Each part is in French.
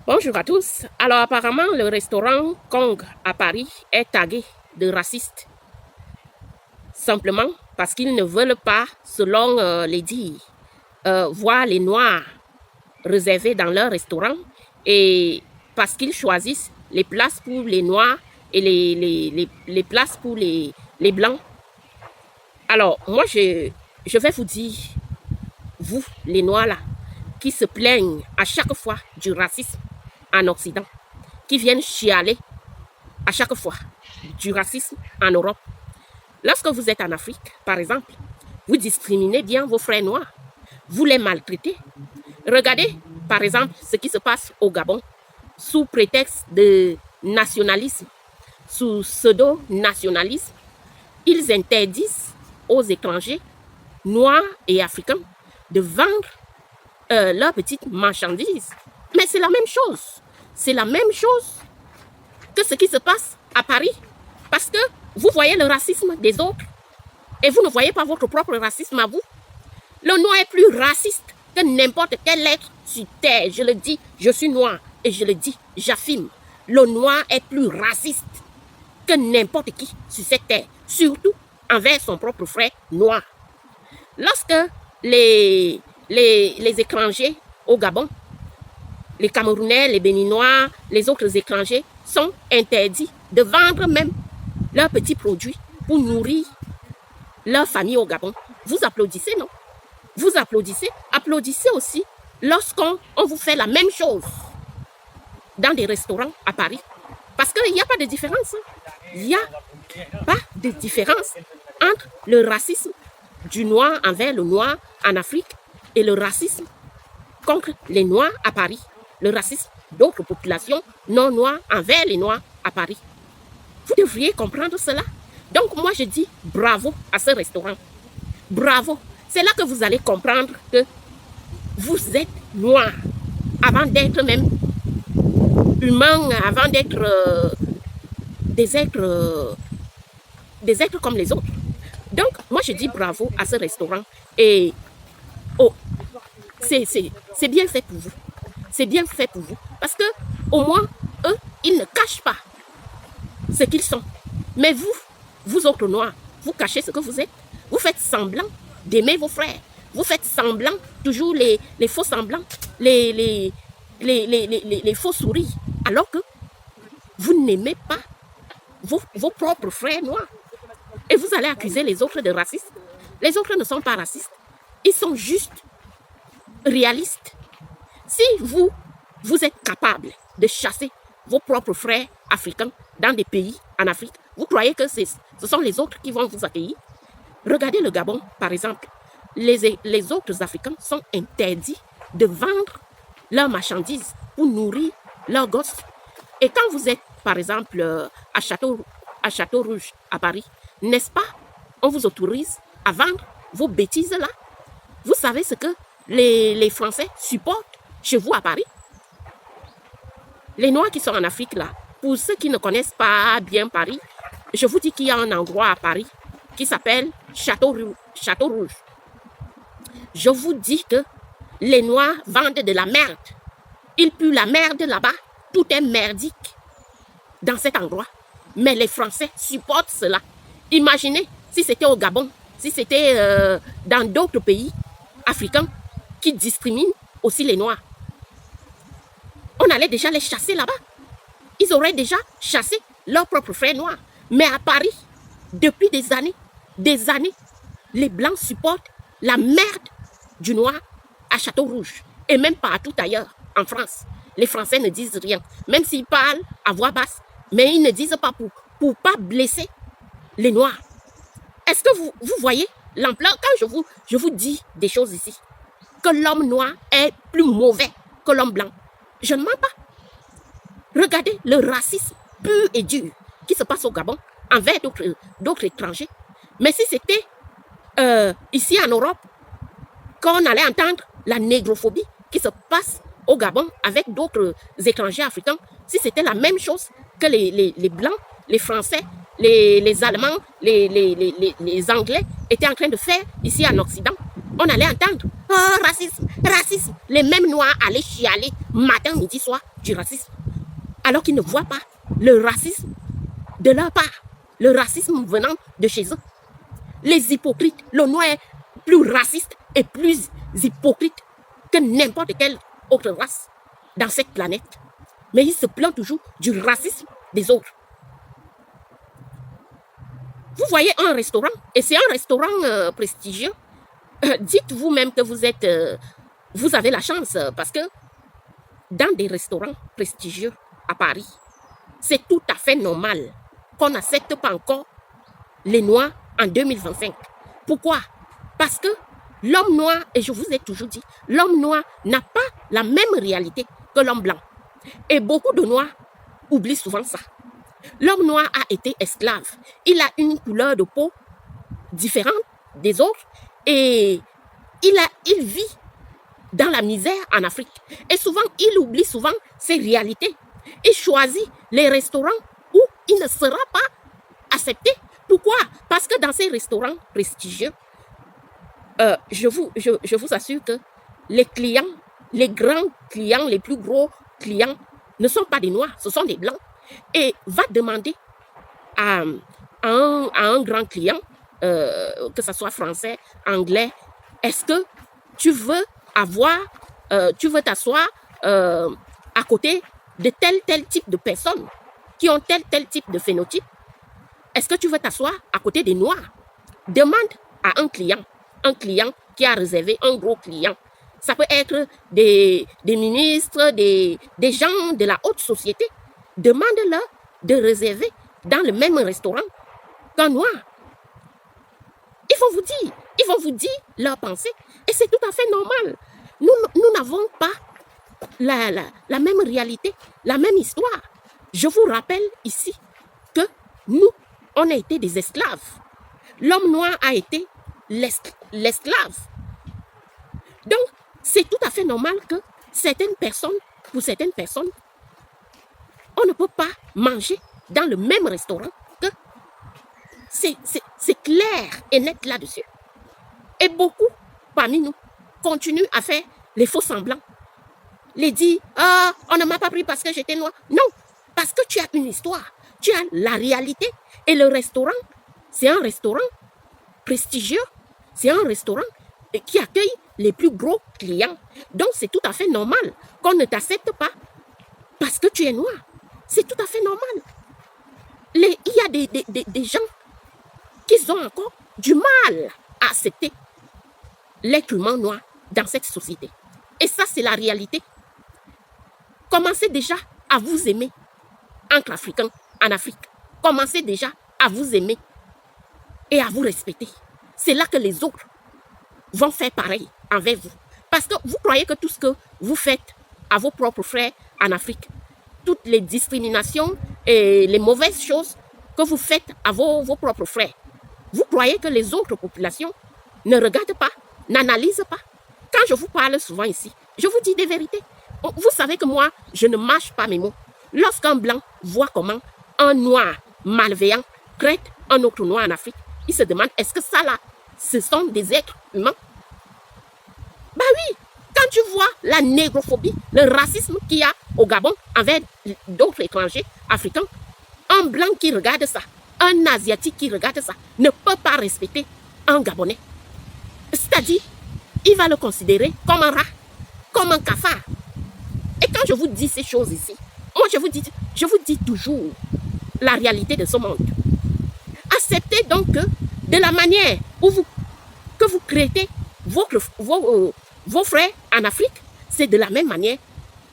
Bonjour à tous. Alors apparemment, le restaurant Kong à Paris est tagué de racistes, simplement parce qu'ils ne veulent pas, selon les dires, voir les Noirs réservés dans leur restaurant et parce qu'ils choisissent les places pour les Noirs et les places pour les Blancs. Alors, moi, je vais vous dire, vous, les Noirs là, qui se plaignent à chaque fois du racisme en Occident, qui viennent chialer à chaque fois du racisme en Europe. Lorsque vous êtes en Afrique, par exemple, vous discriminez bien vos frères noirs, vous les maltraitez. Regardez, par exemple, ce qui se passe au Gabon, sous prétexte de nationalisme, sous pseudo-nationalisme, ils interdisent aux étrangers, noirs et africains, de vendre leurs petites marchandises. Mais c'est la même chose. C'est la même chose que ce qui se passe à Paris. Parce que vous voyez le racisme des autres et vous ne voyez pas votre propre racisme à vous. Le noir est plus raciste que n'importe quel être sur terre. Je le dis, je suis noir et je le dis, j'affirme. Le noir est plus raciste que n'importe qui sur cette terre, surtout envers son propre frère noir. Lorsque les étrangers au Gabon, les Camerounais, les Béninois, les autres étrangers sont interdits de vendre même leurs petits produits pour nourrir leur famille au Gabon. Vous applaudissez, non? Vous applaudissez. Applaudissez aussi lorsqu'on vous fait la même chose dans des restaurants à Paris. Parce qu'il n'y a pas de différence. Il n'y a pas de différence entre le racisme du noir envers le noir en Afrique et le racisme contre les noirs à Paris. Le racisme d'autres populations non noires envers les noirs à Paris. Vous devriez comprendre cela. Donc moi je dis bravo à ce restaurant. Bravo. C'est là que vous allez comprendre que vous êtes noir avant d'être même humain, avant d'être des êtres comme les autres. Donc moi je dis bravo à ce restaurant et oh, c'est bien fait pour vous. C'est bien fait pour vous. Parce que au moins, eux, ils ne cachent pas ce qu'ils sont. Mais vous autres noirs, vous cachez ce que vous êtes. Vous faites semblant d'aimer vos frères. Vous faites semblant, toujours les faux semblants, les faux sourires. Alors que vous n'aimez pas vos propres frères noirs. Et vous allez accuser les autres de racistes. Les autres ne sont pas racistes. Ils sont juste réalistes. Si vous êtes capable de chasser vos propres frères africains dans des pays en Afrique, vous croyez que ce sont les autres qui vont vous accueillir? Regardez le Gabon, par exemple. Les autres Africains sont interdits de vendre leurs marchandises pour nourrir leurs gosses. Et quand vous êtes, par exemple, à Château-Rouge, à Paris, n'est-ce pas, on vous autorise à vendre vos bêtises-là? Vous savez ce que les Français supportent chez vous à Paris? Les Noirs qui sont en Afrique là, pour ceux qui ne connaissent pas bien Paris, je vous dis qu'il y a un endroit à Paris qui s'appelle Château-Rouge. Je vous dis que les Noirs vendent de la merde. Ils puent la merde là-bas. Tout est merdique dans cet endroit. Mais les Français supportent cela. Imaginez si c'était au Gabon, si c'était dans d'autres pays africains qui discriminent aussi les Noirs. On allait déjà les chasser là-bas. Ils auraient déjà chassé leurs propres frères noirs. Mais à Paris, depuis des années, les Blancs supportent la merde du noir à Château-Rouge. Et même partout ailleurs, en France. Les Français ne disent rien. Même s'ils parlent à voix basse. Mais ils ne disent pas pour ne pas blesser les Noirs. Est-ce que vous voyez l'ampleur quand je vous dis des choses ici? Que l'homme noir est plus mauvais que l'homme blanc. Je ne mens pas. Regardez le racisme pur et dur qui se passe au Gabon envers d'autres étrangers. Mais si c'était ici en Europe, qu'on allait entendre la négrophobie qui se passe au Gabon avec d'autres étrangers africains, si c'était la même chose que les Blancs, les Français, les Allemands, les Anglais étaient en train de faire ici en Occident, on allait entendre oh, racisme, racisme. Les mêmes noirs allaient chialer matin, midi, soir du racisme. Alors qu'ils ne voient pas le racisme de leur part, le racisme venant de chez eux. Les hypocrites, le noir est plus raciste et plus hypocrite que n'importe quelle autre race dans cette planète. Mais il se plaint toujours du racisme des autres. Vous voyez un restaurant, et c'est un restaurant prestigieux. Dites vous-même que vous avez la chance, parce que dans des restaurants prestigieux à Paris, c'est tout à fait normal qu'on n'accepte pas encore les Noirs en 2025. Pourquoi? Parce que l'homme noir, et je vous ai toujours dit, l'homme noir n'a pas la même réalité que l'homme blanc. Et beaucoup de Noirs oublient souvent ça. L'homme noir a été esclave. Il a une couleur de peau différente des autres et il vit dans la misère en Afrique. Et souvent, il oublie souvent ses réalités. Il choisit les restaurants où il ne sera pas accepté. Pourquoi? Parce que dans ces restaurants prestigieux, je vous assure que les clients, les grands clients, les plus gros clients ne sont pas des noirs, ce sont des blancs. Et va demander à un grand client, que ce soit français, anglais, est-ce que tu veux t'asseoir à côté de tel type de personnes qui ont tel type de phénotype? Est-ce que tu veux t'asseoir à côté des noirs? Demande à un client qui a réservé, un gros client. Ça peut être des ministres, des gens de la haute société. Demande-leur de réserver dans le même restaurant qu'un noir. Ils vont vous dire leur pensée. Et c'est tout à fait normal. Nous n'avons pas la même réalité, la même histoire. Je vous rappelle ici que nous, on a été des esclaves. L'homme noir a été l'esclave. Donc, c'est tout à fait normal que pour certaines personnes, on ne peut pas manger dans le même restaurant que c'est clair et net là-dessus. Et beaucoup parmi nous continuent à faire les faux semblants. Les dire, ah, on ne m'a pas pris parce que j'étais noir. Non, parce que tu as une histoire, tu as la réalité. Et le restaurant, c'est un restaurant prestigieux, c'est un restaurant qui accueille les plus gros clients. Donc, c'est tout à fait normal qu'on ne t'accepte pas parce que tu es noir. C'est tout à fait normal. Il y a des gens qui ont encore du mal à accepter l'être humain noir dans cette société. Et ça, c'est la réalité. Commencez déjà à vous aimer entre Africains en Afrique. Commencez déjà à vous aimer et à vous respecter. C'est là que les autres vont faire pareil envers vous. Parce que vous croyez que tout ce que vous faites à vos propres frères en Afrique, toutes les discriminations et les mauvaises choses que vous faites à vos propres frères, vous croyez que les autres populations ne regardent pas, n'analysent pas? Quand je vous parle souvent ici, je vous dis des vérités. Vous savez que moi, je ne mâche pas mes mots. Lorsqu'un blanc voit comment un noir malveillant traite un autre noir en Afrique, il se demande, est-ce que ça là, ce sont des êtres humains? Bah oui, quand tu vois la négrophobie, le racisme qu'il y a au Gabon envers d'autres étrangers africains, un blanc qui regarde ça, un asiatique qui regarde ça, ne peut pas respecter un Gabonais. C'est-à-dire, il va le considérer comme un rat, comme un cafard. Et quand je vous dis ces choses ici, moi je vous dis toujours la réalité de ce monde. Acceptez donc que de la manière que vous traitez vos frères en Afrique, c'est de la même manière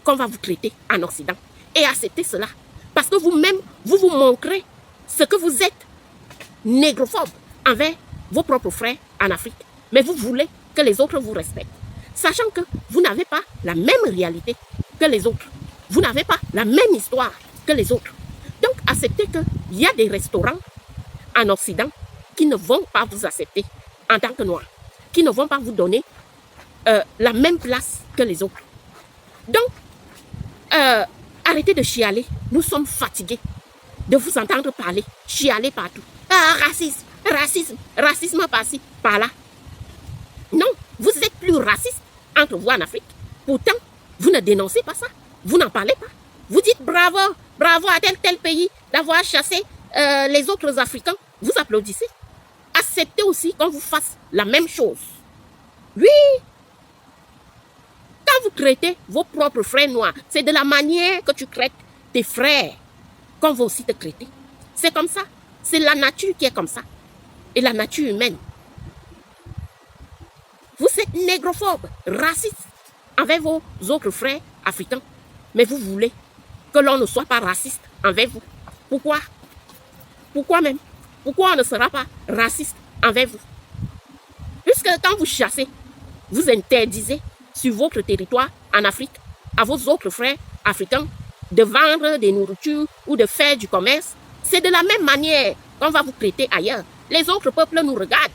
qu'on va vous traiter en Occident. Et acceptez cela. Parce que vous-même, vous vous montrez ce que vous êtes, négrophobe envers vos propres frères en Afrique. Mais vous voulez que les autres vous respectent. Sachant que vous n'avez pas la même réalité que les autres. Vous n'avez pas la même histoire que les autres. Donc, acceptez qu'il y a des restaurants en Occident qui ne vont pas vous accepter en tant que noir, qui ne vont pas vous donner la même place que les autres. Donc, arrêtez de chialer. Nous sommes fatigués de vous entendre parler, chialer partout. Ah, racisme, racisme, racisme par-ci, par-là. Non, plus raciste entre vous en Afrique. Pourtant, vous ne dénoncez pas ça. Vous n'en parlez pas. Vous dites bravo, bravo à tel pays d'avoir chassé les autres Africains. Vous applaudissez. Acceptez aussi qu'on vous fasse la même chose. Oui. Quand vous traitez vos propres frères noirs, c'est de la manière que tu traites tes frères qu'on va aussi te traiter. C'est comme ça. C'est la nature qui est comme ça. Et la nature humaine. Vous êtes négrophobe, raciste envers vos autres frères africains. Mais vous voulez que l'on ne soit pas raciste envers vous. Pourquoi? Pourquoi même? Pourquoi on ne sera pas raciste envers vous? Puisque quand vous chassez, vous interdisez sur votre territoire en Afrique à vos autres frères africains de vendre des nourritures ou de faire du commerce. C'est de la même manière qu'on va vous traiter ailleurs. Les autres peuples nous regardent.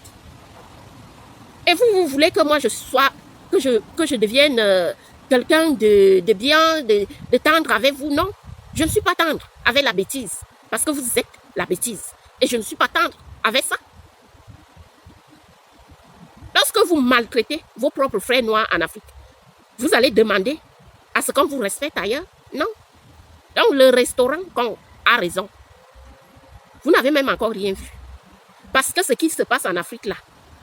Et vous voulez que moi je sois, que je devienne quelqu'un de bien, de tendre avec vous? Non, je ne suis pas tendre avec la bêtise. Parce que vous êtes la bêtise. Et je ne suis pas tendre avec ça. Lorsque vous maltraitez vos propres frères noirs en Afrique, vous allez demander à ce qu'on vous respecte ailleurs? Non. Donc le restaurant a raison. Vous n'avez même encore rien vu. Parce que ce qui se passe en Afrique là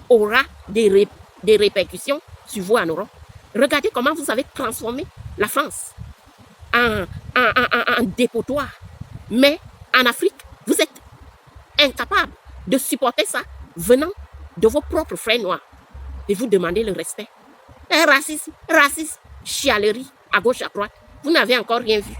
aura des répercussions sur vous en Europe. Regardez comment vous avez transformé la France en dépotoir. Mais en Afrique, vous êtes incapable de supporter ça venant de vos propres frères noirs. Et vous demandez le respect. Racisme, racisme, chialerie, à gauche, à droite. Vous n'avez encore rien vu.